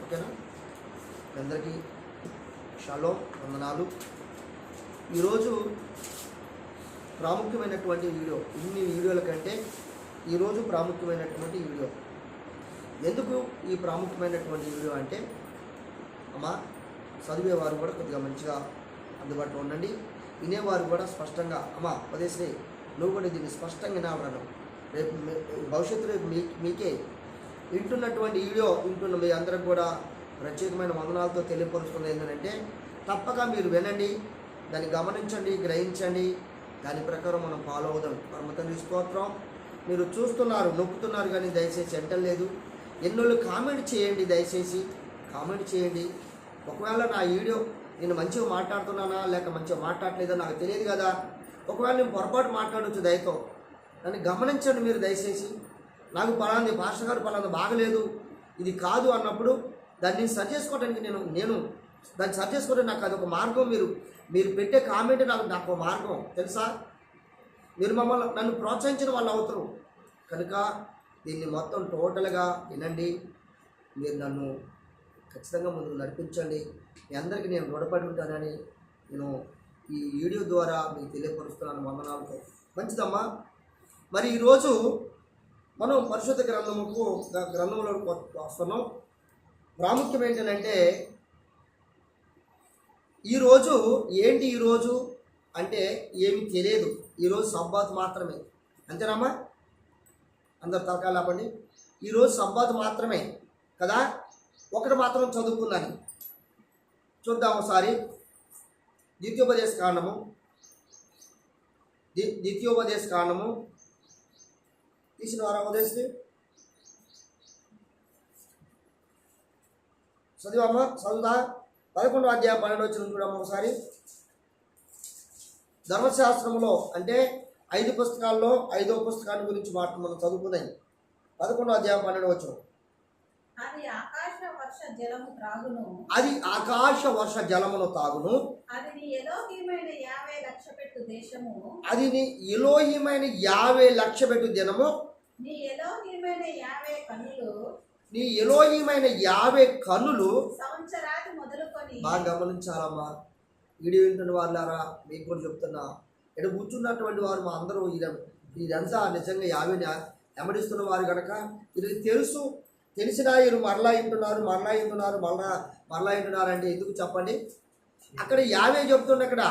ఓకేనా? మీ అందరికీ షాలోమ్, వందనాలు. ఈరోజు ప్రాముఖ్యమైనటువంటి వీడియో, ఇన్ని వీడియోల కంటే ఈరోజు ప్రాముఖ్యమైనటువంటి వీడియో. ఎందుకు ఈ ప్రాముఖ్యమైనటువంటి వీడియో అంటే, అమ్మా చదివేవారు కూడా కొద్దిగా మంచిగా అందుబాటులో ఉండండి, వినేవారు కూడా స్పష్టంగా అమ్మా ఉపదేశే నువ్వు కూడా దీన్ని స్పష్టంగా వినాలను. రేపు భవిష్యత్తులో మీకే వింటున్నటువంటి వీడియో వింటున్న మీ అందరికి కూడా ప్రత్యేకమైన వందనాలతో తెలియపరుచుకున్నది ఏంటంటే, తప్పక మీరు వినండి, దాన్ని గమనించండి, గ్రహించండి, దాని ప్రకారం మనం ఫాలో అవుదాం. పరమతండ్రి స్తోత్రం. మీరు చూస్తున్నారు, నొక్కుతున్నారు, కానీ దయచేసి ఎంటలేదు. ఎన్నోళ్ళు కామెంట్ చేయండి, దయచేసి కామెంట్ చేయండి. ఒకవేళ నా వీడియో నేను మంచిగా మాట్లాడుతున్నానా లేక మంచిగా మాట్లాడలేదో నాకు తెలియదు కదా. ఒకవేళ నేను పొరపాటు మాట్లాడవచ్చు, దయతో దాన్ని గమనించండి. మీరు దయచేసి నాకు పలాంది పాస్టర్ గారు పలాంది బాగలేదు, ఇది కాదు అన్నప్పుడు దాన్ని సరి చేసుకోవడానికి నేను దాన్ని సరి చేసుకోవడానికి నాకు అదొక మార్గం. మీరు పెట్టే కామెంట్ నాకు ఒక మార్గం తెలుసా. మీరు నన్ను ప్రోత్సహించిన వాళ్ళు అవుతారు కనుక దీన్ని మొత్తం టోటల్గా వినండి. మీరు నన్ను ఖచ్చితంగా ముందుకు నడిపించండి. మీ అందరికీ నేను రుణపడి ఉంటానని నేను ఈ వీడియో ద్వారా మీకు తెలియపరుస్తున్నాను వందనాలతో. మంచిదమ్మా. మరి ఈరోజు మనం పరిశుద్ధ గ్రంథంలోకి వస్తున్నాం. ప్రాముఖ్యం ఏంటంటే, ఈరోజు ఏంటి? ఈరోజు అంటే ఏమి తెలియదు. ఈరోజు సబ్బాత్ మాత్రమే, అంతేనమ్మా? అందరు తలకాయలు ఆపండి. ఈరోజు సబ్బాత్ మాత్రమే కదా. ఒకటి మాత్రం చదువుకున్నాను, చూద్దాం ఒకసారి. ద్వితీయోపదేశ కాండము తీసిన వారా ఉదయశ్రీ చదివమ్మా, చదువుదా. 11వ అధ్యాయం 12వ వచనం చూడమ్మా ఒకసారి. ధర్మశాస్త్రంలో అంటే 5 పుస్తకాల్లో 5వ పుస్తకాన్ని గురించి మనం చదువుకున్నాయి. 11వ అధ్యాయం 12వ వచనం. అది ఆకాశ వర్ష జలము త్రాగును, అది ఆకాశ వర్ష జలమును తాగును, అది నీ ఎలోహీమైన 50 లక్ష పెట్టు దేశము, అది నీ ఎలోహీమైన 50 లక్ష పెట్టు దినము, నీ ఎలోహీమైన 50 కన్నులు, నీ ఎలోహీమైన 50 కన్నులు సంవత్సరాది మొదలుకొని. బాగా గమనించాలమ్మా. వీడియో వింటున్న వాళ్ళారా, మీకు కూడా చెప్తున్నా. ఇక్కడ కూర్చున్నటువంటి వారు మా అందరూ ఇదంతా నిజంగా 50 ఎమడిస్తున్న వారు కనుక వీరికి తెలిసినా వీరు మరలా వింటున్నారు అంటే ఎందుకు చెప్పండి. అక్కడ 50 చెప్తుండే, అక్కడ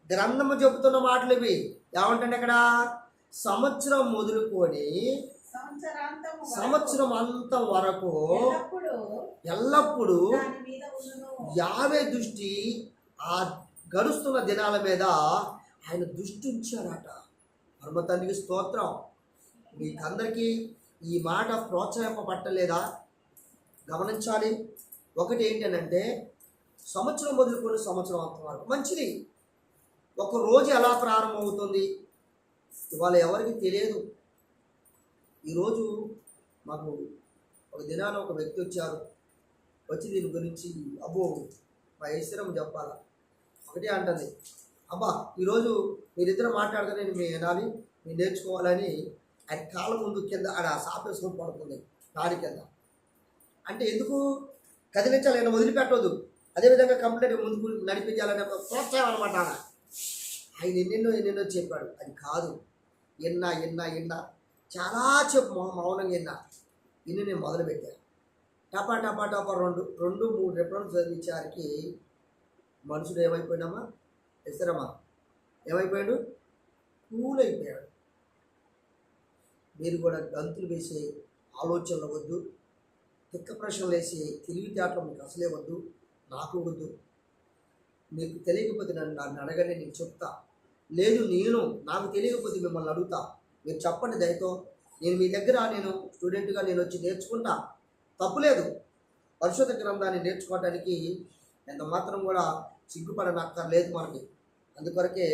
గ్రంథము చెబుతున్న మాటలు ఇవి. ఏమంటే అక్కడ సంవత్సరం మొదలుకొని సంవత్సరం అంతం వరకు ఎల్లప్పుడూ 50 దృష్టి ఆ గడుస్తున్న దినాల మీద ఆయన దృష్టి ఉంచాడట. పరమతండ్రికి స్తోత్రం. మీకందరికీ ఈ మాట ప్రోత్సహింపబట్టలేదా? గమనించాలి. ఒకటి ఏంటంటే, సంవత్సరం మొదలుకొని సంవత్సరం అంతం వరకు మంచిది. ఒక రోజు ఎలా ప్రారంభమవుతుంది ఇవాళ ఎవరికి తెలియదు. ఈరోజు మాకు ఒక దినాన ఒక వ్యక్తి వచ్చి దీని గురించి అబ్బో మా ఐశ్వర్యం చెప్పాలా ఒకటే అంటుంది. అబ్బా ఈరోజు మీరిద్దరు మాట్లాడితే నేను మీ వినాలి, మీరు నేర్చుకోవాలని ఆయన కాళ్ళ ముందు కింద ఆడ సాపేసుకొని పడుతుంది దాని కింద. అంటే ఎందుకు కదిలించాలి, ఆయన వదిలిపెట్టవద్దు. అదేవిధంగా కంప్లీట్ ముందుకు నడిపించాలనే ప్రోత్సాహం అనమాట. ఆయన ఎన్నెన్నో చెప్పాడు. అది కాదు, ఎన్నా చాలా మౌనంగా ఇన్ని నేను మొదలుపెట్టాను. టపా 2-3 రెఫరెన్స్ చదివించారికి మనుషుడు ఏమైపోయినామా ఎసరమ్మా, ఏమైపోయాడు? కూల్ అయిపోయాడు. మీరు కూడా గంతులు వేసే ఆలోచనలు వద్దు, తిక్క ప్రశ్నలు వేసి తెలివితేటలు మీకు అసలే వద్దు, నాకు వద్దు. మీకు తెలియకపోతే నన్ను అడగండి, నేను చెప్తా. లేదు నాకు తెలియకపోతే మిమ్మల్ని అడుగుతా, మీరు చెప్పండి దయతో. నేను మీ దగ్గర స్టూడెంట్గా వచ్చి నేర్చుకుంటా, తప్పులేదు. పరిశుద్ధ గ్రంథాన్ని నేర్చుకోవడానికి ఎంత మాత్రం కూడా సిగ్గుపడనక్కర్లేదు మనకి. అందుకొరకే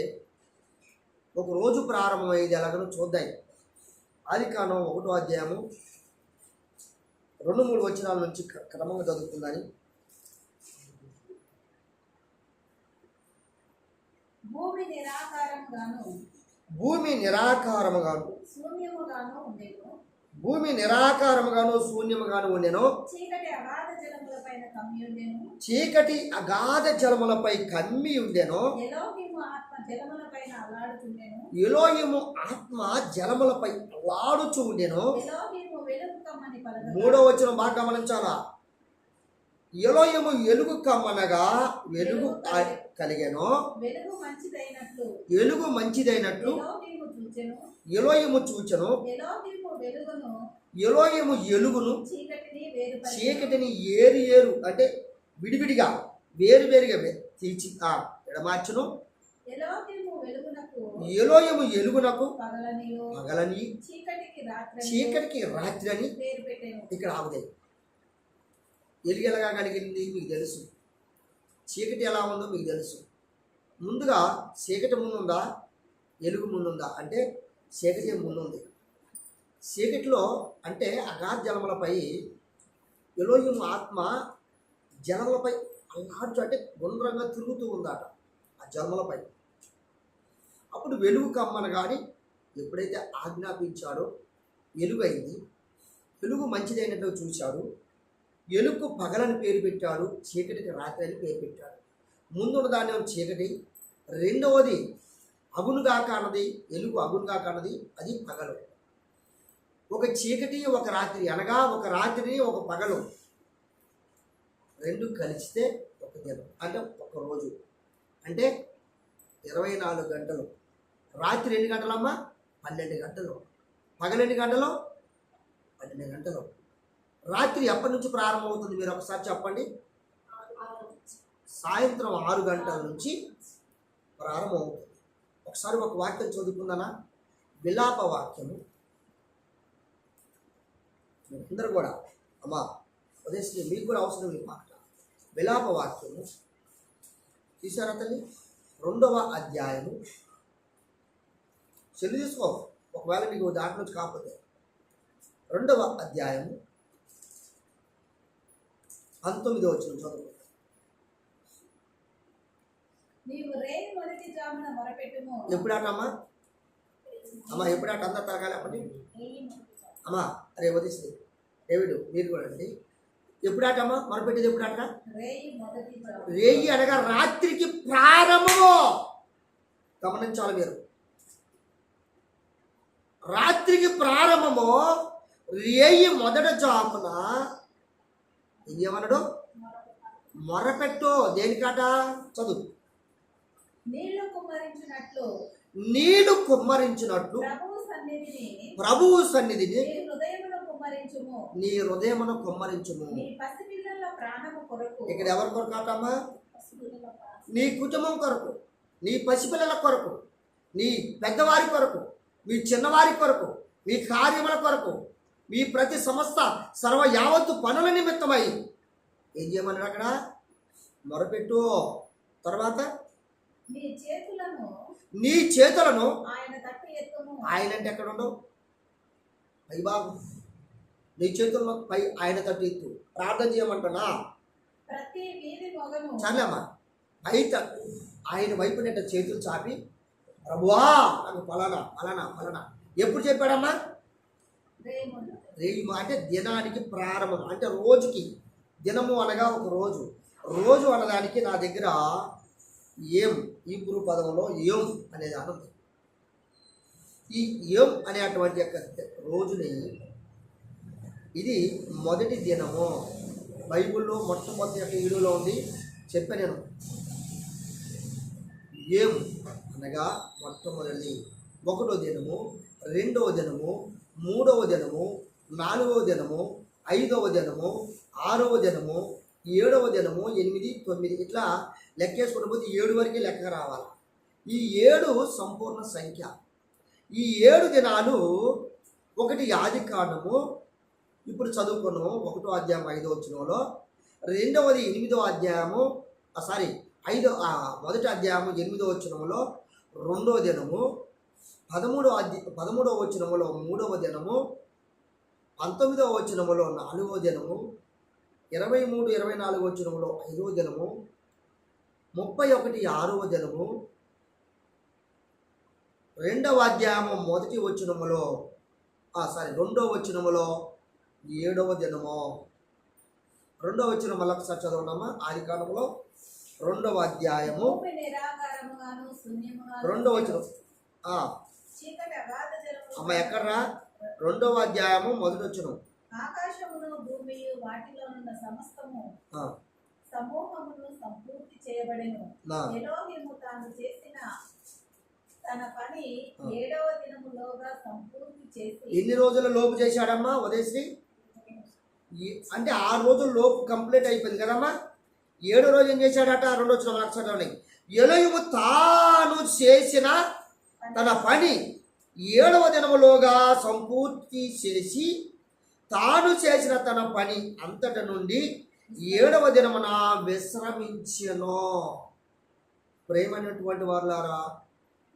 ఒక రోజు ప్రారంభమయ్యేది ఎలాగనో చూద్దాం. ఆదికాండం 1వ అధ్యాయము 2-3 వచనాల నుంచి క్రమంగా చదువుతుందని. భూమి నిరాకారముగాను శూన్యముగాను భూమి నిరాకారముగాను శూన్యముగాను ఉండెను. చీకటి అగాధ జలములపైన కమ్మి ఉండెను. చీకటి అగాధ జలములపై కమ్మి ఉండెను. ఎలోహిము ఆత్మ జలములపైన అల్లాడుచుండెను. ఎలోహిము ఆత్మ జలములపై అల్లాడుచు ఉండెను. ఎలోహిము వెలుగు కమ్మని పలకగా. మూడో వచనం బాగా గమనించాలా. ఎలోహిము ఎలుగు కమ్మనగా వెలుగు కలిగెను. వెలుగు మంచిదైనట్లు వెలుగు మంచిదైనట్లు ఎలోహిము చూచెను. ఎలోహిము చూచెను. ఎలోహిము వెలుగును ఎలోహిము ఎలుగును చీకటిని వేరుపరిచెను. చీకటిని ఏరు ఏరు అంటే విడివిడిగా వేరువేరుగా తీర్చి ఎడమార్చును. ఎలోహిము వెలుగునకు ఎలోహిము ఎలుగునకు పగలనియు పగలని చీకటికి రాత్రి అని పేరు పెట్టెను. ఇక్కడ ఆగుతాయి. ఎలుగు ఎలాగా కలిగింది మీకు తెలుసు, చీకటి ఎలా ఉందో మీకు తెలుసు. ముందుగా చీకటి ముందుందా ఎలుగు ముందుందా అంటే చీకటి ముందుంది. చీకటిలో అంటే అగాధ జలములపై ఎలోహిము ఆత్మ జలములపై అల్లాడుచు అంటే గుండ్రంగా తిరుగుతూ ఉందట ఆ జలములపై. అప్పుడు వెలుగు కమ్మను కానీ ఎప్పుడైతే ఆజ్ఞాపించాడో వెలుగైంది. వెలుగు మంచిదైనట్టు చూశాడు. ఎలుగు పగలని పేరు పెట్టాడు, చీకటికి రాత్రి అని పేరు పెట్టాడు. ముందున్న దాన్ని చీకటి, రెండవది అగునుగా కానది ఎలుగు అగునుగా కానది అది పగలు. ఒక చీకటి ఒక రాత్రి అనగా ఒక రాత్రిని ఒక పగలు రెండు కలిస్తే ఒక దినం అంటే ఒక రోజు అంటే 24 గంటలు. రాత్రి ఎన్ని గంటలమ్మా? 12 గంటలు. పగలు ఎన్ని గంటలు? 12 గంటలు. రాత్రి ఎప్పటి నుంచి ప్రారంభమవుతుంది మీరు ఒకసారి చెప్పండి. సాయంత్రం 6 గంటల నుంచి ప్రారంభమవుతుంది. ఒకసారి ఒక వాక్యం చదువుకుందానా? విలాప వాక్యము. అందరూ కూడా అమ్మా ఉదయశ్రీ మీకు కూడా అవసరం ఈ మాట. విలాప వాక్యము తీసారా తల్లి? 2వ అధ్యాయము. చెల్లి తీసుకో ఒకవేళ మీకు దాంట్లో నుంచి కాకపోతే. 2వ అధ్యాయము 19వ వచనం చదువు. నీవు రేయి మొదటి జామున మొరపెట్టుము. ఎప్పుడాటమ్మా? అమ్మా ఎప్పుడాట అందరు తరగాలి అప్పటి అమ్మా. అరే వదిస్తే డేవిడు మీరు కూడా అండి. ఎప్పుడాటమ్మా మొరపెట్టేది? ఎప్పుడాట? రేయి అనగా రాత్రికి ప్రారంభము. గమనించాలి మీరు. రాత్రికి ప్రారంభము. రేయి మొదట జామున ఏమన్నాడు? మొరపెట్టు. దేనికాట? చదువు. నీళ్లు కుమ్మరించినట్లు ప్రభువు సన్నిధిని నీ హృదయమును కుమ్మరించుము. ఇక్కడ ఎవరి కొరకు అమ్మా? నీ కుటుంబం కొరకు, నీ పసిపిల్లల కొరకు, నీ పెద్దవారి కొరకు, మీ చిన్నవారి కొరకు, మీ కార్యముల కొరకు, మీ ప్రతి సంస్థ సర్వ యావత్తు పనుల నిమిత్తమై ఏం చేయమన్నాడు అక్కడ? మొరపెట్టు. తర్వాత నీ చేతులను ఆయన అంటే ఎక్కడ ఉండవు పై బాబు. నీ చేతులను పై ఆయన తట్టు ఎత్తు. ప్రార్థన చేయమంటున్నా చాలమ్మా. పై తట్టు ఆయన వైపు నెట్ట చేతులు చాపి ప్రభువా నాకు ఫలానా ఫలానా ఫలానా. ఎప్పుడు చెప్పాడమ్మా? రేయి అంటే దినానికి ప్రారంభం అంటే రోజుకి. దినము అనగా ఒక రోజు. రోజు అనడానికి నా దగ్గర ఏం హీబ్రూ పదంలో ఏం అనేది అన్నది. ఈ ఏం అనేటువంటి యొక్క రోజుని ఇది మొదటి దినము. బైబిల్లో మొట్టమొదటి యొక్క వీడియోలో ఉంది చెప్పాను నేను. ఏం అనగా మొట్టమొదటిది. 1వ దినము, 2వ దినము, 3వ దినము, 4వ దినము, 5వ దినము, 6వ దినము, 7వ దినము, 8, 9 ఇట్లా లెక్కేసుకుని పోతే 7 వరకే లెక్క రావాలి. ఈ 7 సంపూర్ణ సంఖ్య. ఈ 7 దినాలు ఒకటి ఆదికాండము ఇప్పుడు చదువుకున్నాము 1వ అధ్యాయం 5వ వచనంలో. 2వది 8వ అధ్యాయము మొదటి అధ్యాయము 8వ వచనంలో 2వ దినము, 13వ వచనములో 3వ దినము, 19వ వచనములో 4వ దినము, 23, 24 వచనములో 5వ దినము, 31 6వ దినము, 2వ అధ్యాయము మొదటి వచనములో రెండో వచనములో 7వ దినము, రెండవ వచనం మళ్ళీ ఒకసారి చదవనమ్మా. ఆదికాండములో 2వ అధ్యాయము భూమి నిరాకారముగాను శూన్యముగాను 2వ వచనం. చీకటి అగాధ జలములు అమ్మ ఎక్కడ్రా? 2వ అధ్యాయము 1వ వచనం. ఆకాశమును భూమియు వాటిలోనున్న సమస్తము సమూహమును సంపూర్తి చేయబడెను. ఎలోహిము తాను చేసిన తన పని 7వ దినములోగా సంపూర్తి చేసి. ఎన్ని రోజుల లోపు చేశాడమ్మా ఉదయశ్రీ? అంటే 6 రోజుల లోపు కంప్లీట్ అయిపోయింది కదమ్మా. 7వ రోజు ఏం చేశాడట? 2వ వచనం అక్షరాన్ని. ఎలోహిము తాను చేసిన తన పని 7వ దినములోగా సంపూర్తి చేసి, తాను చేసిన తన పని అంతట నుండి 7వ దినమున విశ్రమించెను. ప్రేమైనటువంటి వారులారా,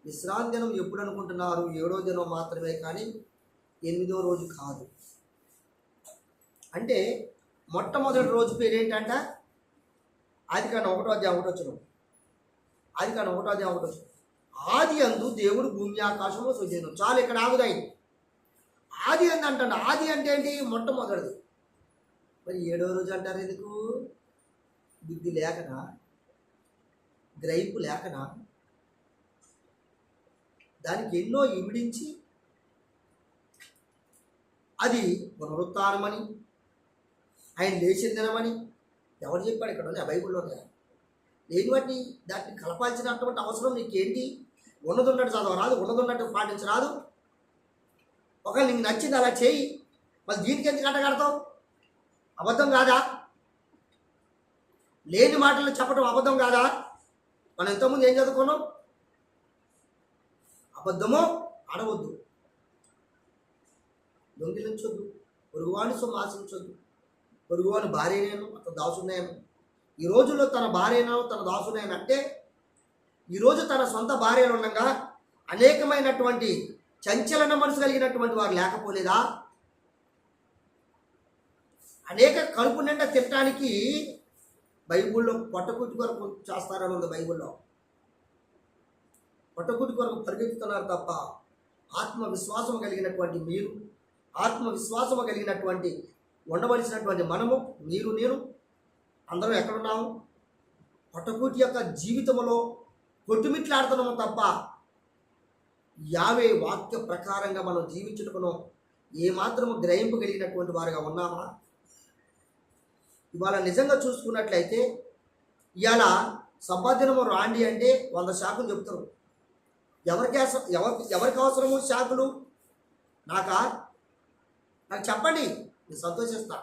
విశ్రాంతి దినం ఎప్పుడు అనుకుంటున్నారు? 7వ దినం మాత్రమే, కానీ 8వ రోజు కాదు. అంటే మొట్టమొదటి రోజు పేరు ఏంటంట? ఆదికాండం 1వ అధ్యాయం 1వ వచనం. ఆదికాండం 1వ అధ్యాయం 1వ వచనం. ఆది అందు దేవుడు భూమి ఆకాశము సృజించెను. చాలు, ఇక్కడ ఆగుదాయి. ఆది అందు అంటాడు. ఆది అంటే ఏంటి? మొట్టమొదటిది. మరి 7వ రోజు అంటారు ఎందుకు? బుద్ధి లేకనా? గ్రహింపు లేకనా? దానికి ఎన్నో ఇమిడించి అది పునరుత్థానమని, ఆయన లేచిన దినమని ఎవరు చెప్పాడు? ఇక్కడ ఉంది బైబిల్లోనే. లేని వాటిని దాన్ని కలపాల్సినటువంటి అవసరం నీకేంటి? ఉన్నది ఉన్నట్టు చదవరాదు, ఉన్నది ఉన్నట్టు పాటించరాదు. ఒకవేళ నీకు నచ్చింది అలా చేయి, మళ్ళీ దీనికి ఎందుకు అంటగడతావు? అబద్ధం కాదా? లేని మాటలు చెప్పడం అబద్ధం కాదా? మనం ఇంతకుముందు ఏం చదువుకున్నాం? అబద్ధమో ఆడవద్దు, దొంగిలించొద్దు, పొరుగువాని సొమ్ము ఆశించొద్దు, పొరుగువాని భార్యనేను అతను దాసునేను. ఈ రోజుల్లో తన భార్యను తన దాసునేను అంటే, ఈరోజు తన సొంత భార్యలు ఉండగా అనేకమైనటువంటి చంచలన మనసు కలిగినటువంటి వారు లేకపోలేదా? అనేక కడుపు నిండా తినడానికి బైబిల్లో పొట్టకుట్టి కొరకు చేస్తారని ఉంది. బైబిల్లో పొట్టకుట్టి కొరకు పరిగెత్తుతున్నారు తప్ప, ఆత్మవిశ్వాసం కలిగినటువంటి మీరు, ఆత్మవిశ్వాసం కలిగినటువంటి ఉండవలసినటువంటి మనము, మీరు నేను అందరం ఎక్కడున్నాము? పొట్టకూటి యొక్క జీవితంలో కొట్టుమిట్లాడుతున్నాము తప్ప, యావే వాక్య ప్రకారంగా మనం జీవించుటకును ఏమాత్రము గ్రహింపు కలిగినటువంటి వారుగా ఉన్నామా? ఇవాళ నిజంగా చూసుకున్నట్లయితే, ఇవాళ సంపాదనము రాండి అంటే 100 శాఖలు చెప్తారు. ఎవరికి అవసరము శాఖలు? నాకు చెప్పండి, నేను సంతోషిస్తా.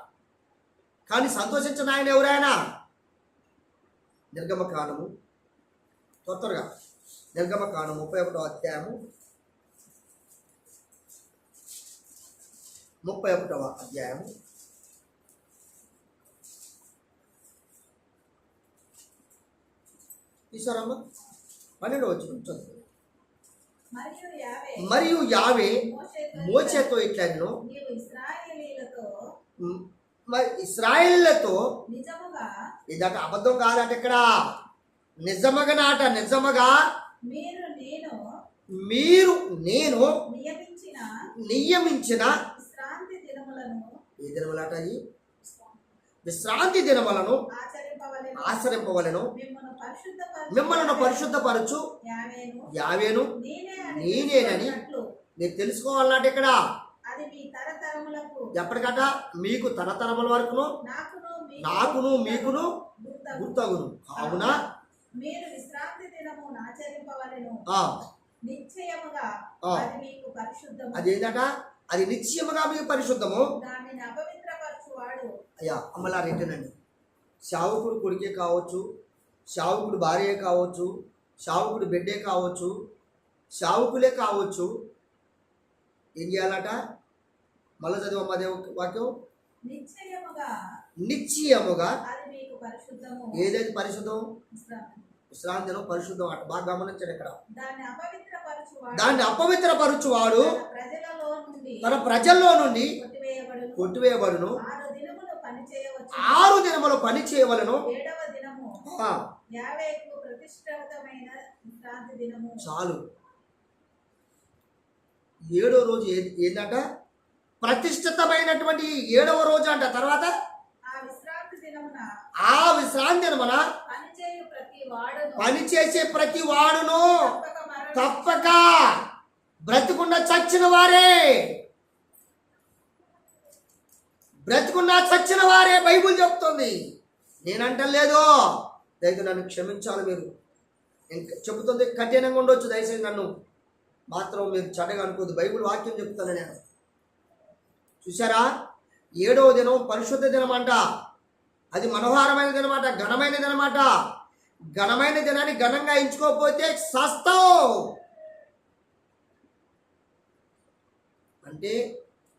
కానీ సంతోషించిన ఆయన ఎవరైనా? నిర్గమకాండము, త్వరగా నిర్గమకాండం 31వ అధ్యాయము 31వ అధ్యాయము తీసారమ్మా. 12వ వచనం చదువు. మరియు యావే మోషేతో ఇట్లను, మరి ఇశ్రాయేలులతో ఇదట అబద్ధం కాదట, ఇక్కడ నిజమగా నాట. నిజమగా మీరు నేను నియమించిన ఏ దినములట? విశ్రాంతి దినములను ఆచరింపవలెను, మిమ్మల్ని పరిశుద్ధపరచు యావేను నేనేనని మీరు తెలుసుకోవాలన్నట్టు. ఇక్కడ ఎప్పటికట? మీకు తరతరముల వరకును, నాకును మీకును గుర్తగును. కావున మీరు విశ్రాంతి దినమును ఆచరింపవలెను, నిశ్చయముగా అది మీకు పరిశుద్ధము. అదేంటట? అది నిశ్చయముగా మీకు పరిశుద్ధము. దానిని అపవిత్రపరచువాడు. అయ్యా అమ్మలారు ఏంటనండి, శావుకుడు కొడుకే కావచ్చు, శావుకుడు భార్యే కావచ్చు, శావుకుడు బిడ్డే కావచ్చు, శావుకులే కావచ్చు. ఏం చేయాలట? మళ్ళీ చదివమ్మ అదే వాక్యం. నిశ్చయముగా ఏదైతే పరిశుద్ధం? విశ్రాంతి దినం పరిశుద్ధం అట. బాగా గమనించండి ఇక్కడ. దాన్ని అపవిత్రపరచువాడు తన ప్రజల్లో నుండి కొట్టివేయబడును. 6 దినములు పని చేయవలను. చాలు. 7వ రోజు ఏంటంట? ప్రతిష్ఠితమైనటువంటి 7వ రోజు అంట. తర్వాత ఆ విశ్రాంతి దినమున ఆ విశ్రాంతి దినమున పనిచేసే ప్రతి వాడును తప్పక బ్రతికున్న చచ్చిన వారే, చచ్చిన వారే బైబిల్ చెప్తుంది. నేనంటలేదు. దయచేసి నన్ను క్షమించాలి. మీరు చెబుతుంది కఠినంగా ఉండొచ్చు, దయచేసి నన్ను మాత్రం మీరు చెడ్డగా అనుకోద్దు. బైబిల్ వాక్యం చెప్తాను నేను. చూసారా, 7వ దినం పరిశుద్ధ దినం అంట. అది మనోహరమైన దినమాట, ఘనమైన దినమాట. ఘనమైన దినాన్ని ఘనంగా ఎంచుకోకపోతే సస్తావు. అంటే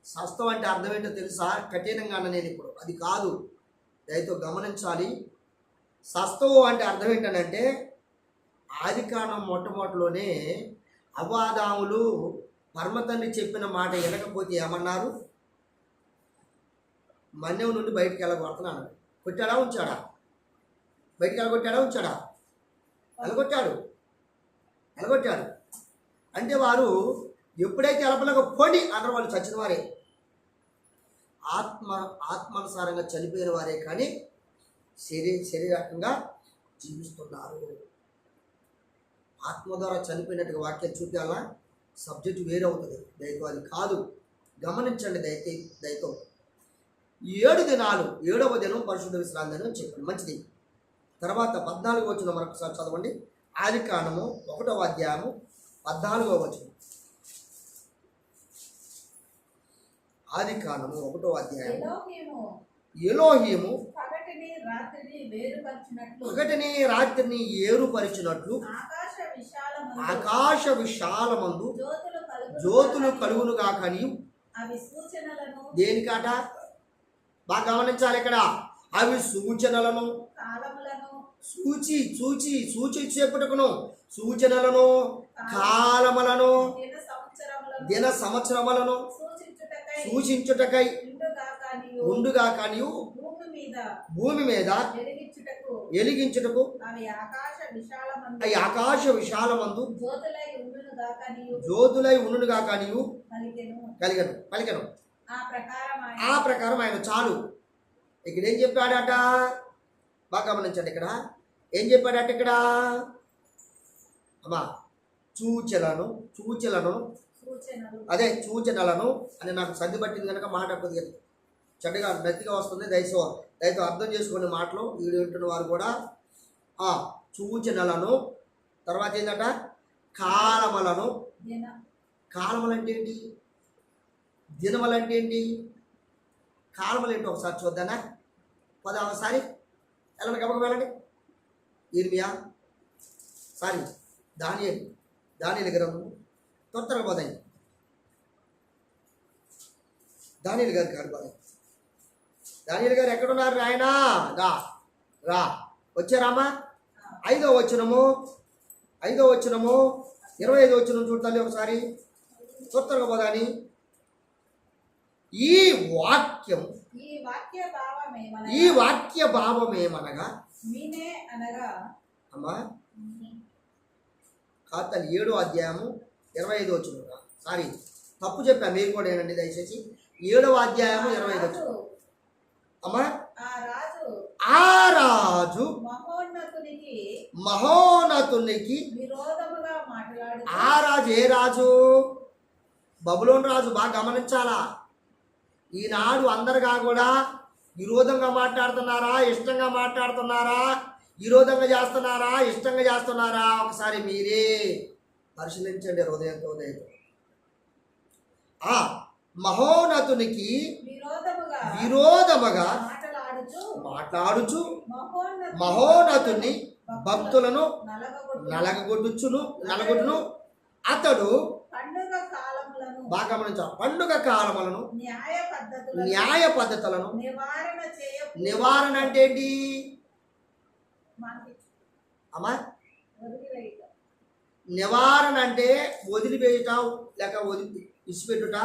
సస్తం అంటే అర్థం ఏంటో తెలుసా? కఠినంగా అన్న నేను ఇప్పుడు అది కాదు, దయతో గమనించాలి. సస్తవు అంటే అర్థం ఏంటనంటే ఆదికాండం మొట్టమొదటిలోనే అవ్వాదాములు పరమతండ్రి చెప్పిన మాట వినకపోతే ఏమన్నారు? మన్యం నుండి బయటికి వెళ్ళగొడుతున్నాను. కొట్టాడా ఉంచాడా? బయటికి వెళ్ళగొట్టాడా ఉంచాడా? వెళ్ళగొట్టాడు. అంటే వారు ఎప్పుడైతే ఎలపలకు పొడి అన్నారు, వాళ్ళు చచ్చిన వారే, ఆత్మానుసారంగా చనిపోయిన వారే, కానీ శరీరకంగా జీవిస్తున్నారు. ఆత్మ ద్వారా చనిపోయినట్టుగా వాక్యం చూపించాలా? సబ్జెక్టు వేరే అవుతుంది. దయతో అది కాదు, గమనించండి దయతో. 7 దినాలు 7వ దినం పరిశుద్ధ విశ్రాంతి అని చెప్పండి, మంచిది. తర్వాత 14వ వచనం మరొకసారి చదవండి. ఆదికాండము 1వ అధ్యాయము 14వ వచనం. ఆదికాండము 1వ అధ్యాయం. ఎలోహీము పగటిని రాత్రిని ఏరుపరిచినట్లు ఆకాశ విశాలమందు జ్యోతులు కలుగునుగా కానీ దేనికాట? బాగా గమనించాలి ఇక్కడ. అవి సూచనలను సూచి చెప్పుటకును, సూచనలను, కాలములను, దిన సంవత్సరములను సూచించుటకై ఉండుగా కానీ భూమి మీద వెలిగించుటకు అవి ఆకాశ విశాలమందు జ్యోతులై ఉండుగా కానీ పలికెను. ఆ ప్రకారం ఆయన చాలు. ఇక్కడ ఏం చెప్పాడట? బాగా గమనించండి. ఇక్కడ ఏం చెప్పాడట? ఇక్కడ అమ్మా సూచనలను అని నాకు సర్ది పట్టింది కనుక మాట కొద్దిగా చెడ్డగా మెత్తిగా వస్తుంది. దయతో అర్థం చేసుకునే మాటలు వీడియో వింటున్న వారు కూడా. సూచనలను, తర్వాత ఏంటంట? కాలములను. కాలములు అంటే ఏంటి? దినములు అంటే ఏంటి? కాలములు ఏంటి ఒకసారి చూద్దానా? ఒకసారి వెళ్ళండి. ఇర్మియా దానియేలు గ్రంథము తొందరగా పోదాయి. దానియేలు గారు పోదాయి. దానియేలు గారు ఎక్కడున్నారు ఆయన? రా వచ్చారామా? 5వ వచనము 25వ వచనం చూడాలి ఒకసారి. తొందరగా పోదాని. ఈ వాక్య భావమేమనగా అమ్మా కాతలు 7వ అధ్యాయము 25వ వచనం. సారీ, తప్పు చెప్పా, మీరు కూడా ఏనండి దయచేసి. 7వ అధ్యాయము 25వ వచనం. అమ్మా ఆ రాజు మహోన్నతునికి ఆ రాజు ఏ రాజు? బబులోను రాజు. బాగా గమనించాలా. ఈనాడు అందరుగా కూడా విరోధంగా మాట్లాడుతున్నారా, ఇష్టంగా మాట్లాడుతున్నారా? విరోధంగా చేస్తున్నారా, ఇష్టంగా చేస్తున్నారా? ఒకసారి మీరే పరిశీలించండి హృదయంతో. ఆ మహోన్నతునికి విరోధముగా మాట్లాడుచు మహోన్నతుని భక్తులను నలగొట్టును. అతడు బాగా గమనించాలి. పండుగ కాలములను, న్యాయ పద్ధతులను నివారణ అంటే ఏంటి అమ్మా? నివారణ అంటే వదిలివేయుట, లేక ఇసిపెట్టుట,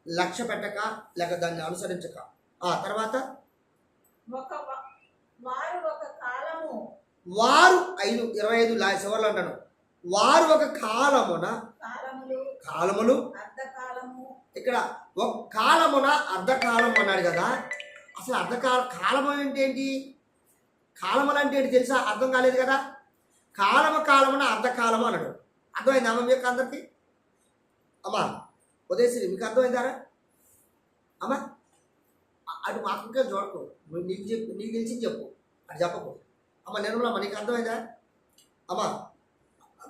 లక్ష్య పెట్టక, లేక దాన్ని అనుసరించక. ఆ తర్వాత వారు 5:25 చివర్లు అంటాను. వారు ఒక కాలములు ఇక్కడ ఒక కాలమున అర్ధకాలం అన్నాడు కదా. అసలు కాలము అంటే ఏంటి? కాలములు అంటే ఏంటి తెలుసా? అర్థం కాలేదు కదా. కాలమున అర్ధకాలము అన్నాడు. అర్థమైంది అమ్మ మీకు అందరికి? అమ్మా ఉదయశ్రీ మీకు అర్థమైందారా అమ్మా? అటు మాత్రమే చూడకు, నీకు తెలిసి చెప్పు, అది చెప్పకు. అమ్మ నిర్మలమ్మ నీకు అర్థమైందా? అమ్మా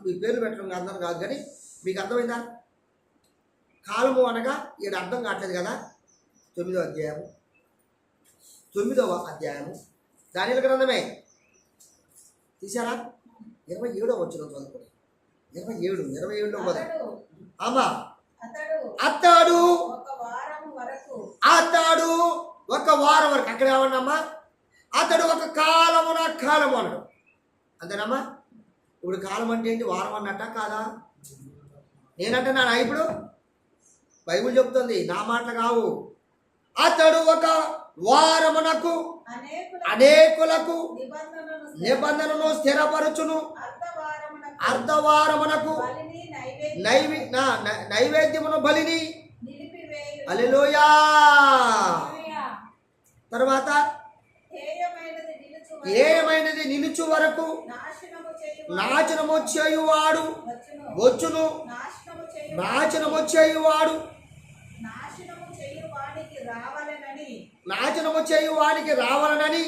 మీ పేర్లు పెట్టడం అర్థం కాదు కానీ మీకు అర్థమైందా? కాలము అనగా ఈడ అర్థం కావట్లేదు కదా. 9వ అధ్యాయము దానియేలు గ్రంథమే తీసారా? 27వ వచనం చదువుకోండి. 27లో మొదలు. అమ్మా అతడు ఒక వారం వరకు అక్కడ ఏమన్నామ్మా? అతడు ఒక కాలము అన్నాడు. అంతేనమ్మా? ఇప్పుడు కాలం అంటే ఏంటి? వారం అన్నట్ట కాదా? నేనంటున్నానా? ఇప్పుడు బైబిల్ చెప్తుంది, నా మాటలు కావు. అతడు ఒక వారమునకు అనేకులకు నిబంధనను స్థిరపరచును, అర్ధవారమునకు నైవేద్యమును బలిని. హల్లెలూయా. తర్వాత ఏమైనది నిలుచు వరకు నాశనము చేయువాడు వచ్చును. నాశనము చేయువాడు నాశనము చేయువానికి రావాలనని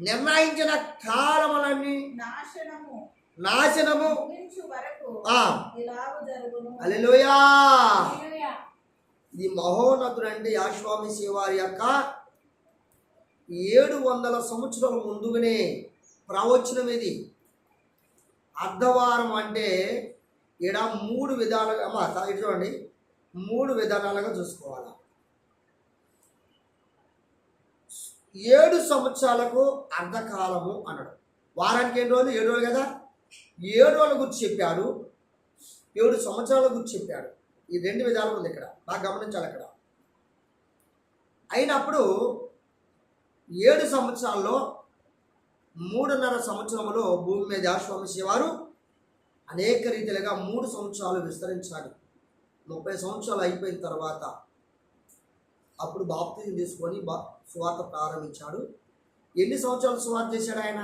నిర్ణయించిన కాలములన్నీ నాశనము. హల్లెలూయా. ఇది మహోన్నతుడండి యాశ్వామిసి వారి యొక్క 700 సంవత్సరాల ముందుగానే ప్రవచనం ఇది. అర్ధవారం అంటే ఈడ 3 విధాలుగా అమ్మా ఇటు చూడండి, 3 విధానాలుగా చూసుకోవాలి. 7 సంవత్సరాలకు అర్ధకాలము అన్నాడు. వారానికి ఎన్ని రోజులు? 7 రోజులు కదా. 7 రోజుల గురించి చెప్పాడు, 7 సంవత్సరాల గురించి చెప్పాడు. ఈ 2 విధాలు ఉంది ఇక్కడ, బాగా గమనించాలి. అక్కడ అయినప్పుడు 7 సంవత్సరాల్లో 3.5 సంవత్సరములో భూమి మీద యాశ్వామిసి వారు అనేక రీతిలుగా 3 సంవత్సరాలు విస్తరించాడు. 30 సంవత్సరాలు అయిపోయిన తర్వాత అప్పుడు బాప్తిజం తీసుకొని సువార్త ప్రారంభించాడు. ఎన్ని సంవత్సరాలు సువార్త చేశాడు ఆయన?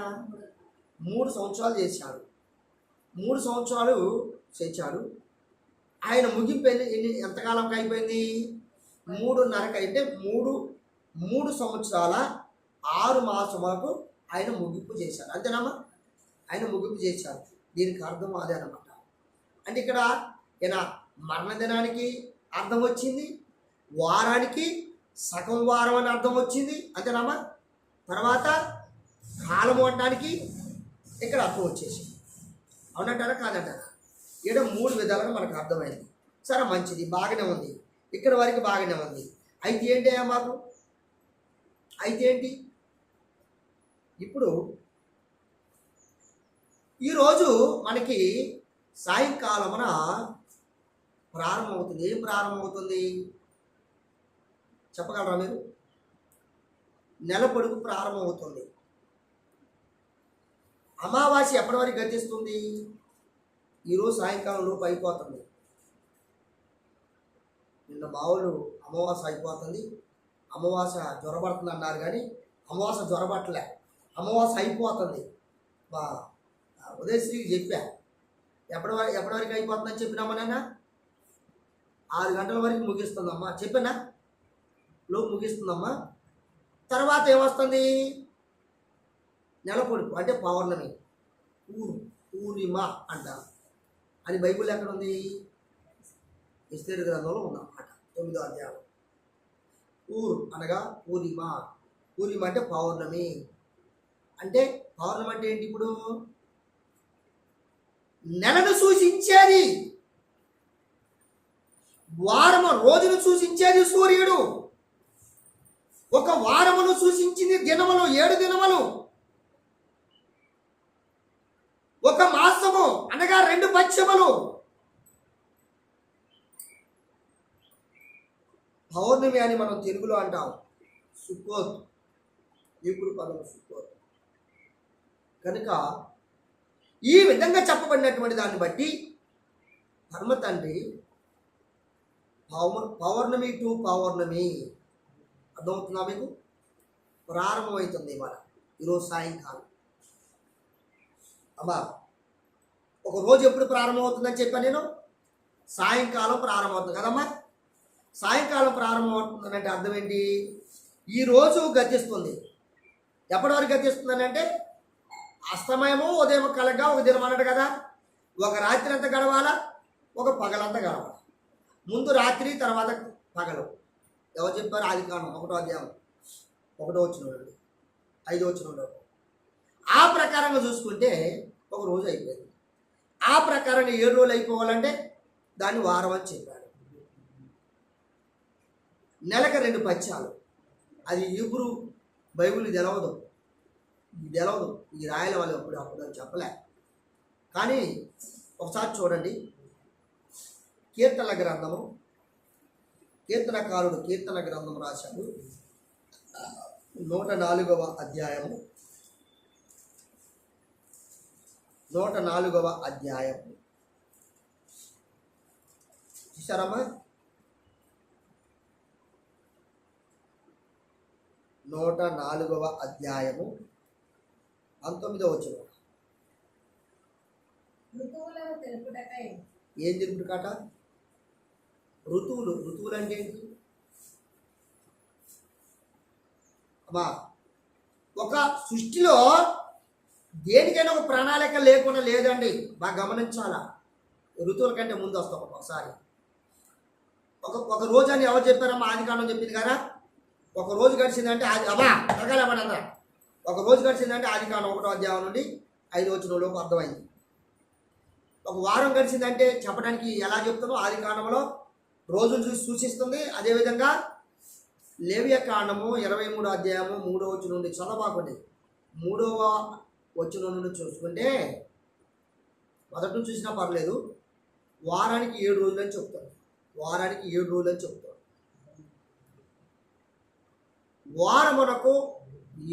3 సంవత్సరాలు చేశాడు. 3 సంవత్సరాలు చేశాడు. ఆయన ముగింపు ఎంతకాలంకి అయిపోయింది? 3.5కి అయితే 3 సంవత్సరాల 6 మాసములకు ఆయన ముగింపు చేశాడు. అంతేనమ్మా? ఆయన ముగింపు చేశాడు. దీనికి అర్థం అదే అనమాట. అంటే ఇక్కడ ఈయన మరణ దినానికి అర్థం వచ్చింది, వారానికి సగం వారం అని అర్థం వచ్చింది. అంతేనమ్మా? తర్వాత కాలము అనడానికి ఇక్కడ అర్థం వచ్చేసింది. అవునంటారా కాదంటారా? ఇక్కడ 3 విధాలుగా మనకు అర్థమైంది. సరే మంచిది, బాగానే ఉంది, ఇక్కడ వరకు బాగానే ఉంది. అయితే ఏంటి మాకు? అయితే ఏంటి? ఇప్పుడు ఈరోజు మనకి సాయంకాలమున ప్రారంభమవుతుంది. ఏం ప్రారంభమవుతుంది చెప్పగలరా మీరు? నెల పొడుగు ప్రారంభమవుతుంది. అమావాస్య ఎప్పటి వరకు గతిస్తుంది? ఈరోజు సాయంకాలం లోపు అయిపోతుంది. నిన్న మామూలు అమావాస్య అయిపోతుంది. అమావాస్య జ్వరపడుతుంది అన్నారు కానీ అమావాస్య జ్వరపట్టలే, అమావాస్య అయిపోతుంది. మా ఉదయశ్రీకి చెప్పా, ఎప్పటి వరకు అయిపోతుందని చెప్పినామా నాన్న? 6 గంటల వరకు ముగిస్తుందమ్మా చెప్పానా? లోపు ముగిస్తుందమ్మా. తర్వాత ఏమొస్తుంది? నెల పొడుపు అంటే పౌర్ణమి, పూర్ణిమ అంటారు. అని బైబిల్ ఎక్కడ ఉంది? ఎస్తేరు గ్రంథంలో ఉందన్నమాట. 9వ అధ్యాయం. అనగా పూర్ణిమ. పూర్ణిమ అంటే పౌర్ణమి. అంటే పౌర్ణమి అంటే ఏంటి? ఇప్పుడు నెలను సూచించేది, వారము రోజును సూచించేది సూర్యుడు. ఒక వారమును సూచించింది దినములు, 7 దినములు. ఒక మాసము అనగా 2 పక్షములు. పౌర్ణమి అని మనం తెలుగులో అంటాం సుక్కోత్, ఇప్పుడు పదం సుక్కోత్. కనుక ఈ విధంగా చెప్పబడినటువంటి దాన్ని బట్టి పరమ తండ్రి పౌర్ణమి టు పౌర్ణమి అర్థమవుతుందా మీకు? ప్రారంభమవుతుంది ఇవాళ, ఈరోజు సాయంకాలం. అమ్మా ఒక రోజు ఎప్పుడు ప్రారంభమవుతుందని చెప్పాను నేను? సాయంకాలం ప్రారంభమవుతుంది కదమ్మా. సాయంకాలం ప్రారంభమవుతుందంటే అర్థం ఏంటి? ఈరోజు గతిస్తుంది. ఎప్పటి వరకు గతిస్తుందని అంటే అస్తమయము ఉదయం కలగా ఒక దినం అన్నట్టు కదా. ఒక రాత్రి అంతా గడవాలా, ఒక పగలంతా గడవాలి. ముందు రాత్రి, తర్వాత పగలు. ఎవరు చెప్పారు? ఆదికాండం 1వ అధ్యాయం 1వ వచనం నుండి 5వ వచనం వరకు. ఆ ప్రకారంగా చూసుకుంటే ఒక రోజు అయిపోయింది. ఆ ప్రకారంగా 7 రోజులు అయిపోవాలంటే దాన్ని వారం అని చెప్పాడు. నెలకు 2 పద్యాలు. అది హీబ్రూ బైబిల్ తెలవదు, ఈ రాయల వాళ్ళు అప్పుడు చెప్పలే. కానీ ఒకసారి చూడండి, కీర్తనల గ్రంథము, కీర్తనకారుడు కీర్తన గ్రంథం రాశాడు. 104వ అధ్యాయము, 104వ అధ్యాయము చూసారమ్మా? 104వ అధ్యాయము 19వ వచనం. ఋతువులను తెలుపుటకై. ఏం తెలుపుడు కాట? ఋతువులు అంటే ఏంటి అమ్మా? ఒక సృష్టిలో దేనికైనా ఒక ప్రణాళిక లేకుండా లేదండి, బాగా గమనించాలా. ఋతువుల కంటే ముందు వస్తాం ఒకసారి. ఒక రోజు అని ఎవరు చెప్పారమ్మా? ఆదికాండం చెప్పింది కదా. ఒక రోజు గడిచిందంటే ఒక రోజు గడిచిందంటే ఆదికాండం 1వ అధ్యాయం నుండి 5వ వచనంలోపు అర్థమైంది. ఒక వారం గడిచిందంటే చెప్పడానికి ఎలా చెప్తామో ఆదికాండంలో రోజును చూసి సూచిస్తుంది. అదేవిధంగా లేవియ కాండము 23వ అధ్యాయము 3వ వచనం నుండి చదవకండి. 3వ వచనం నుండి చూసుకుంటే మొదటి నుంచి చూసినా పర్లేదు, వారానికి 7 రోజులు అని చెప్తారు. వారానికి 7 రోజులు అని చెప్తారు. వారమునకు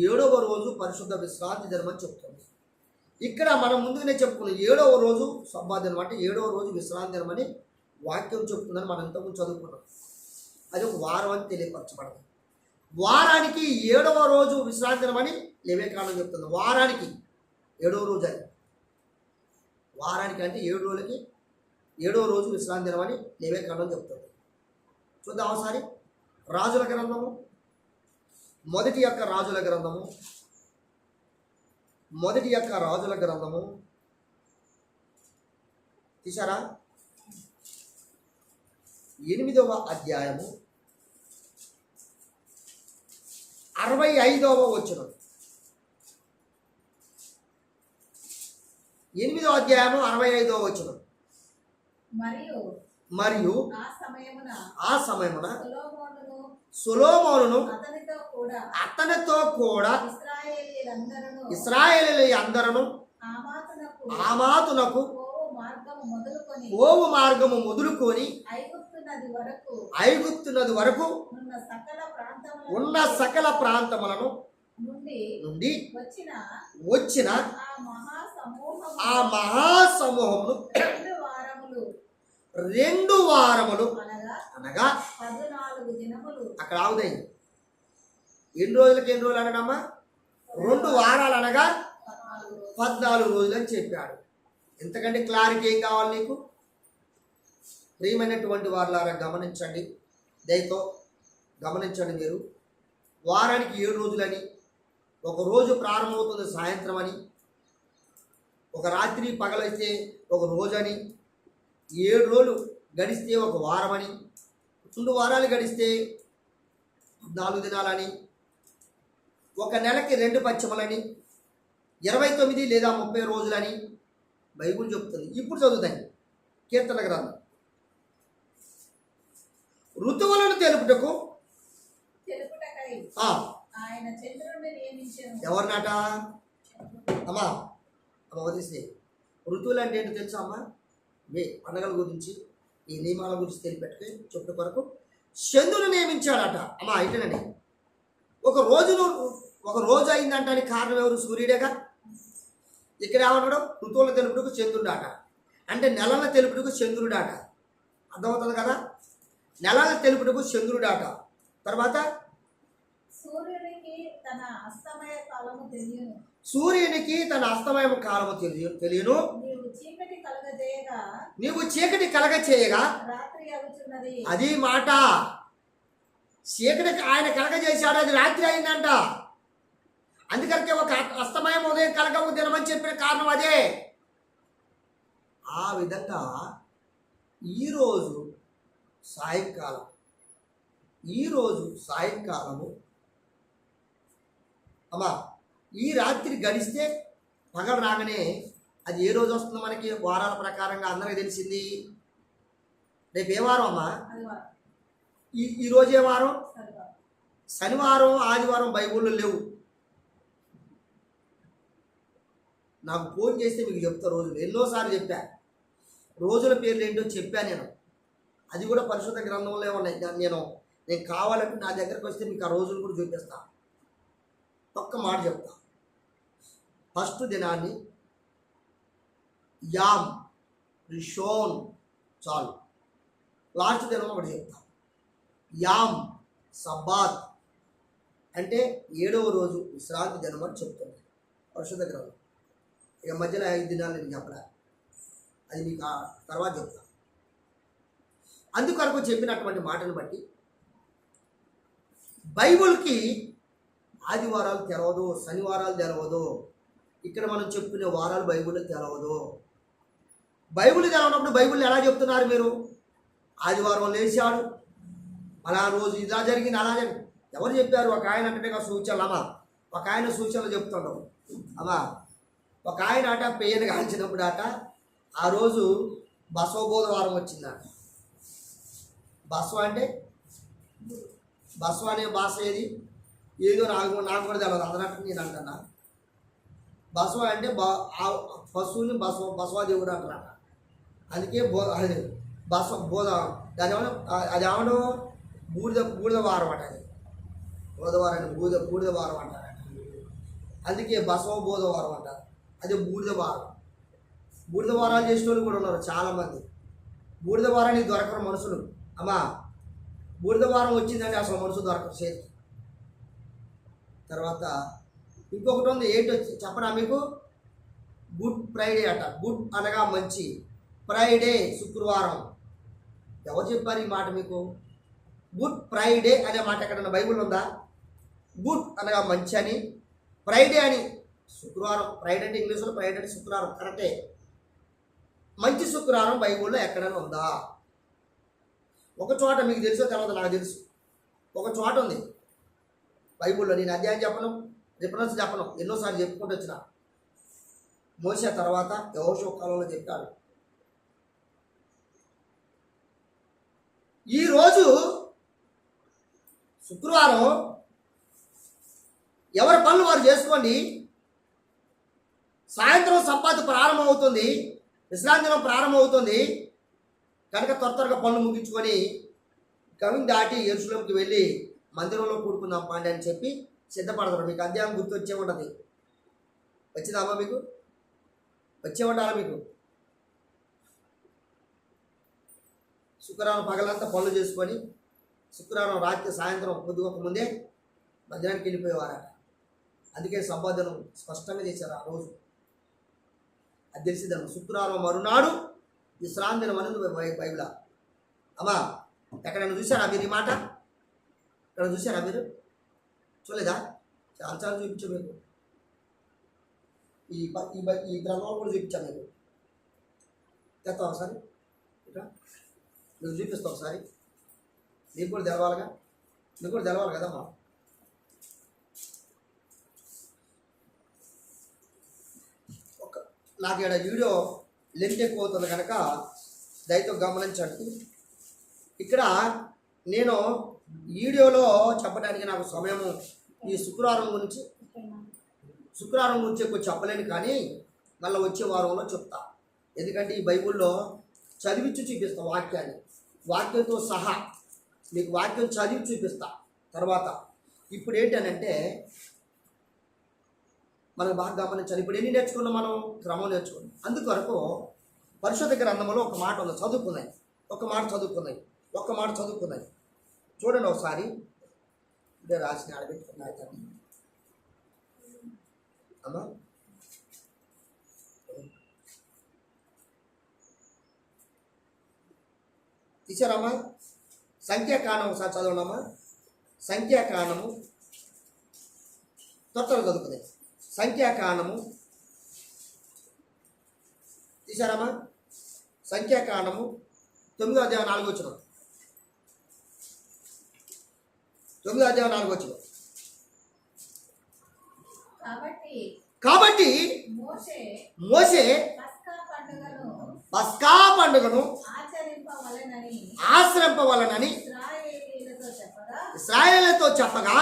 7వ రోజు పరిశుద్ధ విశ్రాంతి దినం అని చెప్తుంది. ఇక్కడ మనం ముందుగానే చెప్పుకున్నాం 7వ రోజు సబ్బాత్ దినం, అంటే 7వ రోజు విశ్రాంతి దినం అని వాక్యం చెప్తుందని మనం ఇంతకుముందు చదువుకున్నాం. అది ఒక వారం అని తెలియపరచబడదు. వారానికి 7వ రోజు విశ్రాంతి దినం అని లేవియకాండం చెప్తుంది. వారానికి 7వ రోజు అని, వారానికి అంటే 7 రోజులకి 7వ రోజు విశ్రాంతి దినం అని లేవియకాండం చెప్తుంది. చూద్దాం ఒకసారి. రాజుల గ్రంథము, మొదటి యొక్క రాజుల గ్రంథము తీసారా? 8వ అధ్యాయము 65వ వచనం. 8వ అధ్యాయము 65వ వచనం. మరియు ఆ సమయమున సొలొమోనును అతనితో కూడా ఇశ్రాయేలీయులందరూ ఆమాతునకు పోవు మార్గము మొదలుకొని ఐగుప్తు నది వరకు ఉన్న సకల ప్రాంతములను నుండి వచ్చిన ఆ మహాసమూహమును 2 వారములు అనగా 14 దినములు. అక్కడ ఆవుదయ్యి. ఎన్ని రోజులకి ఎన్ని రోజులు అనడమ్మా? 2 వారాలు అనగా 14 రోజులు అని చెప్పాడు. ఎంతకంటే క్లారిటీ ఏం కావాలి నీకు? ప్రియమైనటువంటి వారులారా గమనించండి, దయతో గమనించండి. మీరు వారానికి 7 రోజులని, ఒక రోజు ప్రారంభమవుతుంది సాయంత్రం అని, ఒక రాత్రి పగలైతే ఒక రోజు అని, 7 రోజులు గడిస్తే ఒక వారం అని, 2 వారాలు గడిస్తే 4 దినాలని, ఒక నెలకి 2 పశ్చిమలని, 29 లేదా 30 రోజులని బైబిల్ చెప్తుంది. ఇప్పుడు చదువుతాయి కీర్తన గ్రంథం. ఋతువులను తెలుపుటకు ఎవరినాట అమ్మా వదిలిస్తే ఋతువులు అంటే ఏంటో తెలుసా అమ్మా? పండగల గురించి ఈ నియమాల గురించి తెలిపెట్టుకు చుట్టు కొరకు చంద్రుని నియమించాడట అమ్మా. అయితేనండి ఒక రోజు అయిందంటానికి కారణం ఎవరు? సూర్యుడేగా. ఇక్కడ ఏమన్నాడు? ఋతువులను తెలుపుటకు చంద్రుడాట, అంటే నెలలను తెలుపుటకు చంద్రుడాట. అర్థమవుతుంది కదా? నెలల తెలుపుటకు చంద్రుడాట. తర్వాత సూర్యునికి తన అస్తమయ కాలము తెలియను. సూర్యునికి తన అస్తమయం కాలము తెలియను. నీవు చీకటి కలగ చేయగా రాత్రి అవుతున్నది. అది మాట. చీకటికి ఆయన కలగజేశాడు, అది రాత్రి అయిందంట. అందుకనికే ఒక అస్తమయం ఉదయం కలగ దినమని చెప్పిన కారణం అదే. ఆ విధంగా ఈరోజు సాయంకాలము అమ్మా, ఈ రాత్రి గడిస్తే పగలు రాగానే అది ఏ రోజు వస్తుందో మనకి వారాల ప్రకారంగా అందరికీ తెలిసింది. రేపు ఏ వారం అమ్మా? ఈ రోజు ఏ వారం? శనివారం, ఆదివారం బైబుల్లో లేవు. నాకు ఫోన్ చేస్తే మీకు చెప్తా రోజులు. ఎన్నోసార్లు చెప్పా, రోజుల పేర్లు ఏంటో చెప్పాను నేను. అది కూడా పరిశుద్ధ గ్రంథంలో ఉన్నాయి. నేను కావాలంటే నా దగ్గరకు వస్తే మీకు ఆ రోజులు కూడా చూపిస్తా. ఒక్క మాట చెప్తా. ఫస్ట్ దినాన్ని యామ్ రిషోన్ చాలు. లాస్ట్ దినం ఒకటి చెప్తా. యామ్ సబ్బాత్ అంటే 7వ రోజు విశ్రాంతి దినం అని చెప్తుంది పరిశుద్ధ గ్రంథం. ఇక మధ్యలో 5 దినాలు నేను చెప్పలే, అది మీకు తర్వాత చెప్తా. అందుకొరకు చెప్పినటువంటి మాటను బట్టి బైబుల్కి ఆదివారాలు తెలవదు, శనివారాలు తెలవదు. ఇక్కడ మనం చెప్పుకునే వారాలు బైబుల్లో తెలవదు. బైబుల్ తెలవనప్పుడు బైబుల్ ఎలా చెప్తున్నారు మీరు? ఆదివారం లేచాడు, అలా రోజు ఇలా జరిగింది, అలా జరిగింది. ఎవరు చెప్పారు? ఒక ఆయన అంటే సూచనలు అమ్మా. ఒక ఆయన సూచనలు చెప్తున్నావు అమ్మా. ఒక ఆయన అట పెయ్యను కాల్చినప్పుడు అట ఆ రోజు బసవబోధవారం వచ్చిందట. బసవ అంటే బసవ అనే భాష ఏది? ఏదో నాకు కూడా తెలియదు, అదనట్టు నేను అంటున్నా. బసవ అంటే పశువుని బసవాదేవుడు అంటారట. అందుకే అది బోధ అది ఏమను బూడిద వారం అంట. అది బోధవారాన్ని బూడిద వారం అంటారట. అందుకే బసవ బోధవారం అంటారు. అది బూడిద వారం. బూడిద వారాలు చేసిన వాళ్ళు కూడా ఉన్నారు చాలామంది. బూడిద వారానికి దొరకరు మనుషులు అమ్మా. బూడిద వారం వచ్చిందంటే అసలు మనుషులు దొరకరు చేతి. తర్వాత ఇంకొకటి ఉంది, ఏంటో చెప్పనా మీకు? గుడ్ ఫ్రైడే అట. గుడ్ అనగా మంచి, ఫ్రైడే శుక్రవారం. ఎవరు చెప్పారు ఈ మాట మీకు? గుడ్ ఫ్రైడే అనే మాట ఎక్కడన్నా బైబుల్ ఉందా? గుడ్ అనగా మంచి అని, ఫ్రైడే అని శుక్రవారం. ఫ్రైడే అంటే ఇంగ్లీష్లో ఫ్రైడే అంటే శుక్రవారం, కరెక్టే. మంచి శుక్రవారం బైబుల్లో ఎక్కడైనా ఉందా? ఒక చోట మీకు తెలుసో తెలియదు, నాకు తెలుసు. ఒక చోట ఉంది బైబుల్లో. నేను అధ్యాయం చెప్పను, రిఫరెన్స్ చెప్పను, ఎన్నోసార్లు చెప్పుకుంటూ వచ్చిన. మోసే తర్వాత యెహోషువ కాలంలో చెప్పాడు. ఈరోజు శుక్రవారం ఎవరి పనులు వారు చేసుకోండి. సాయంత్రం సంపాద ప్రారంభమవుతుంది, విశ్రాంతి దినం ప్రారంభమవుతుంది కనుక త్వరగా పనులు ముగించుకొని గవిని దాటి యెరూషలేముకి వెళ్ళి మందిరంలో కూడుకుందాం పాండి అని చెప్పి సిద్ధపడతారు. మీకు అధ్యాయం గుర్తు వచ్చే ఉంటుంది. వచ్చిందమ్మా మీకు? వచ్చే ఉండాలా మీకు? శుక్రవారం పగలంతా పనులు చేసుకొని శుక్రవారం రాత్రి సాయంత్రం పొద్దుగొక ముందే మధ్యాహ్నానికి వెళ్ళిపోయేవారట. అందుకే సంపాదనం స్పష్టంగా చేశారు ఆ రోజు. అది తెలిసిందమ్మ. శుక్రవారం మరునాడు విశ్రాంతి దినం అనేది బైబిల్. అమ్మా ఎక్కడైనా చూసారా మీరు ఈ మాట? ఎక్కడ చూసారా మీరు? చూడలేదా? చాలా చూపించాం మీకు. ఈ గ్రంథంలో కూడా చూపించాను మీకు. తెస్తాం ఒకసారి, ఇక్కడ మీకు చూపిస్తాం ఒకసారి. మీకు కూడా తెలవాలిగా, మీకు కూడా తెలవాలి కదమ్మా. నాకు ఇక్కడ వీడియో లెంత్ ఎక్కువ అవుతుంది కనుక దయతో గమనించండి. ఇక్కడ నేను వీడియోలో చెప్పడానికి నాకు సమయము ఈ శుక్రవారం గురించి ఎక్కువ చెప్పలేను, కానీ మళ్ళీ వచ్చే వారంలో చెప్తా. ఎందుకంటే ఈ బైబిల్లో చదివించి చూపిస్తా వాక్యాన్ని, వాక్యంతో సహా మీకు వాక్యం చదివి చూపిస్తా తర్వాత. ఇప్పుడు ఏంటనంటే మనకు బాగా గమనించాలి. ఇప్పుడు ఎన్ని నేర్చుకున్నాం మనం? క్రమం నేర్చుకున్నాం. అందుకొరకు పరిశుద్ధ గ్రంథంలో ఒక మాట ఉంది, చదువుకున్నాయి. ఒక మాట చదువుకున్నాయి. ఒక్క మాట చదువుకున్నది చూడండి ఒకసారి. ఇదే రాసిన ఆడబెట్టుకున్నాయి తల్లి అమ్మా. తీసారమ్మా? సంఖ్యాకాండం ఒకసారి చదవండమ్మా. సంఖ్యాకాండము త్వరగా చదువుకునే సంఖ్యాకాండము తీసారమ్మా? సంఖ్యాకాండము 9వ అధ్యాయం 4వ వచనం. 9వ అధ్యాయం 4వ వచనం. కాబట్టి మోషే పస్కా పండుగను ఆచరింపవలనని ఇశ్రాయేలుతో చెప్పగా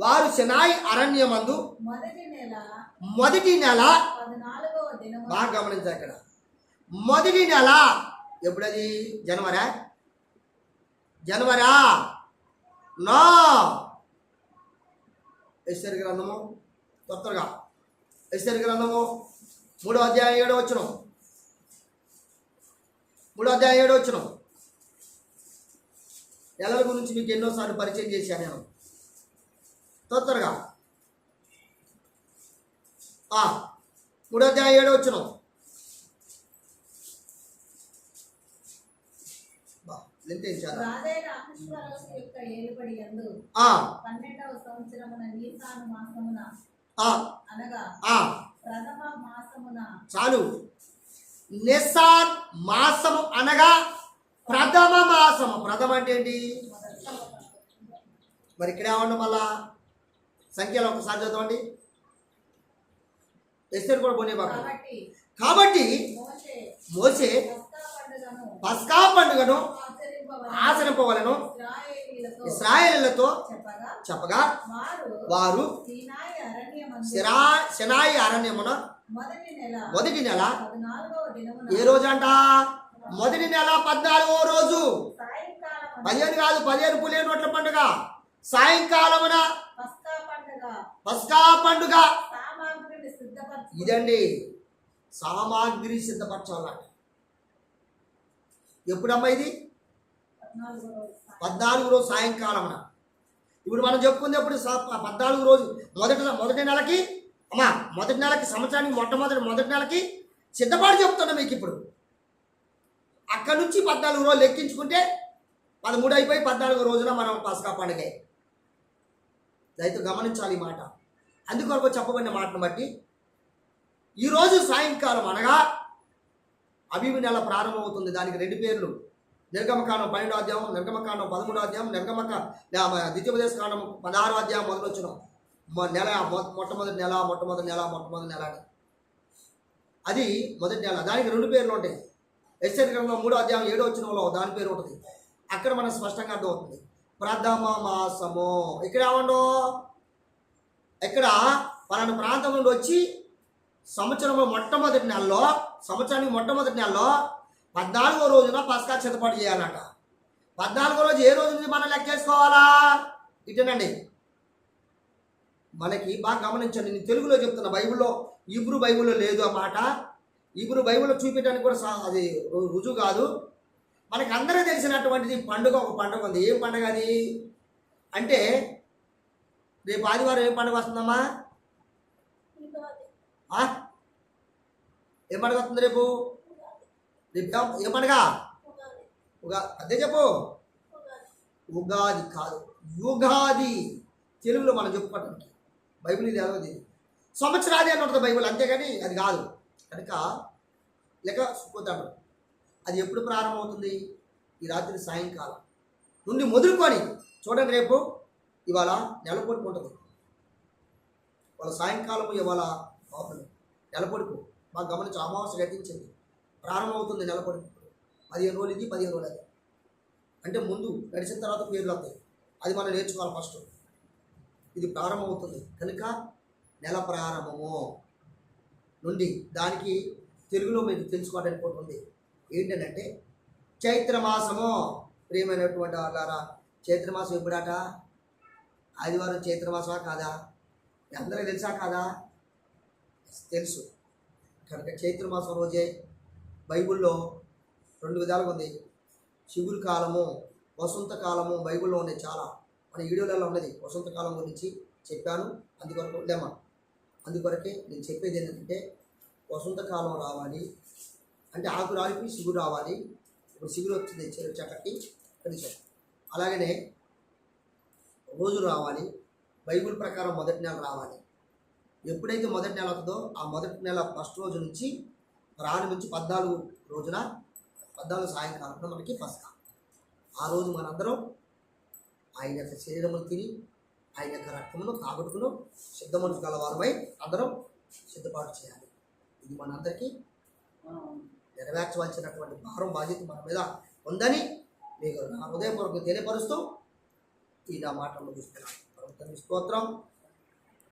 వారు సినాయి అరణ్యమందు మొదటి నెల బాగా గమనించారు ఇక్కడ. మొదటి నెల ఎప్పుడది? జనవరా నో. ఎస్తేరు గ్రంథము త్వరగా ఎస్తేరు గ్రంథము 3వ అధ్యాయం 7వ వచనం. 3వ అధ్యాయం 7వ వచనం. నెలల గురించి మీకు ఎన్నోసార్లు పరిచయం చేశాను నేను. త్వరగా 3వ అధ్యాయం 7వ వచనం. చాలు. నిస్సాన్ మాసము అనగా ప్రథమ మాసము. ప్రథమ అంటే ఏంటి? మరి ఇక్కడ ఏమన్నా మళ్ళా సంఖ్యలో ఒకసారి చదవండి. ఎస్తేరు కూడా పోనీ బాబు. కాబట్టి మోషే పస్కా పండుగను ఆచరింపవలను ఇశ్రాయేలుతో చెప్పగా వారు సినాయి అరణ్యమున మొదటి నెల ఏ రోజు అంట? మొదటి నెల 14వ రోజు. 15 కాదు, 15 పులియ నోట్ల పండుగ. సాయంకాలమున పస్కా పండుగ. ఇదండి సామాగ్రి సిద్ధపరచాలంట. ఎప్పుడమ్మా ఇది? 14వ రోజు సాయంకాలమున. ఇప్పుడు మనం చెప్పుకుంది ఎప్పుడు? 14వ రోజు మొదటి నెలకి అమ్మా, మొదటి నెలకి, సంవత్సరానికి మొదటి నెలకి సిద్ధపాటు చెప్తున్నా మీకు. ఇప్పుడు అక్కడి నుంచి 14 రోజులు లెక్కించుకుంటే 13 అయిపోయి 14వ రోజున మనం పస్కా పండుగ. దయతో గమనించాలి ఈ మాట. అందుకొరకు చెప్పబడిన మాటను బట్టి ఈరోజు సాయంకాలం అనగా అబీబు నెల ప్రారంభమవుతుంది. దానికి 2 పేర్లు. నిర్గమకాండం 12వ అధ్యాయం, నిర్గమకాండం 13వ అధ్యాయం, ద్వితీయోపదేశ కాండం 16వ అధ్యాయం మొదలొచ్చిన నెల. మొట్టమొదటి నెల అని. అది మొదటి నెల. దానికి 2 పేర్లు ఉంటాయి. ఎస్తేరు గ్రంథం 3వ అధ్యాయం 7వ వచనంలో దాని పేరు ఉంటుంది. అక్కడ మనకు స్పష్టంగా అర్థమవుతుంది. ప్రథమ మాసము. ఇక్కడ ఏమండో, ఇక్కడ పలానా ప్రాంతం నుండి వచ్చి సంవత్సరానికి మొట్టమొదటి నెలలో 14వ రోజున పస్కా సిద్ధపాటు చేయాలట. 14వ రోజు ఏ రోజు నుంచి మనం లెక్కేసుకోవాలా? ఇటేనండి. మనకి బాగా గమనించండి. నేను తెలుగులో చెప్తున్నా, బైబిల్లో హీబ్రూ బైబిల్లో లేదు ఆ మాట. హీబ్రూ బైబిల్లో చూపించడానికి కూడా అది రుజువు కాదు. మనకి అందరూ తెలిసినటువంటిది పండుగ. ఒక పండుగ ఉంది. ఏం పండుగ అది అంటే, రేపు ఆదివారం ఏం పండుగ వస్తుందమ్మా? ఏం పండుగ వస్తుంది రేపు? ఏం పండుగ? అదే చెప్పు. ఉగాది కాదు, యుగాది. తెలుగులో మనం చెప్పుకోవటానికి బైబిల్ ఇది అలవది. సంవత్సరాది అని ఉంటుంది బైబిల్, అంతేగాని అది కాదు. కనుక లెక్క పోతాడు. అది ఎప్పుడు ప్రారంభమవుతుంది? ఈ రాత్రి సాయంకాలం నుండి మొదలుకొని చూడండి. రేపు ఇవాళ నెలపొడుపు ఉంటుంది. వాళ్ళ సాయంకాలం ఇవాళ నెలపొడుపు బాగా గమనించి అమావాస్య గతించింది. ప్రారంభమవుతుంది నెలపొడుపు. 15 రోజులు ఇది, 15 రోజులు అది. అంటే ముందు గడిచిన తర్వాత పేర్లు వస్తాయి. అది మనం నేర్చుకోవాలి ఫస్ట్. ఇది ప్రారంభమవుతుంది కనుక నెల ప్రారంభము నుండి దానికి తెలుగులో మీరు తెలుసుకోవడానికి ఒకటి ఉంది. ఏంటంటే చైత్రమాసము. ప్రియమైనటువంటి వాళ్ళారా, చైత్రమాసం ఎప్పుడాట? ఆదివారం చైత్రమాసమా కాదా? అందరికీ తెలుసా కాదా? తెలుసు. కనుక చైత్రమాసం రోజే బైబిల్లో 2 విధాలుగా ఉంది. చిగురు కాలము, వసంత కాలము బైబిల్లో ఉన్నాయి చాలా. మన వీడియోలలో ఉన్నది వసంత కాలం గురించి చెప్పాను. అందుకొరకు లేమా, అందుకొరకే నేను చెప్పేది ఏంటంటే వసంత కాలం రావాలి అంటే ఆకు రాలిపి చిగురు రావాలి. ఇప్పుడు చిగురు వచ్చింది చెట్టకి కనీసం. అలాగనే రోజు రావాలి, బైబిల్ ప్రకారం మొదటి నెల రావాలి. ఎప్పుడైతే మొదటి నెల అవుతుందో ఆ మొదటి నెల ఫస్ట్ రోజు నుంచి ప్రారంభించి 14 రోజున 14 సాయంకాలంలో మనకి పస్కా. ఆ రోజు మనందరం ఆయన యొక్క శరీరమును తిని ఆయన యొక్క రక్తమును తాగొట్టుకును సిద్ధమనసు గలవారమై అందరం సిద్ధపాటు చేయాలి. ఇది మనందరికీ నెరవేర్చవలసినటువంటి భారం బాధ్యత మన మీద ఉందని మీకు నా హృదయపూర్వకంగా తెలియపరుస్తూ ఈ నా మాటలు ముగిస్తున్నాను. ప్రభుత్వం స్తోత్రం.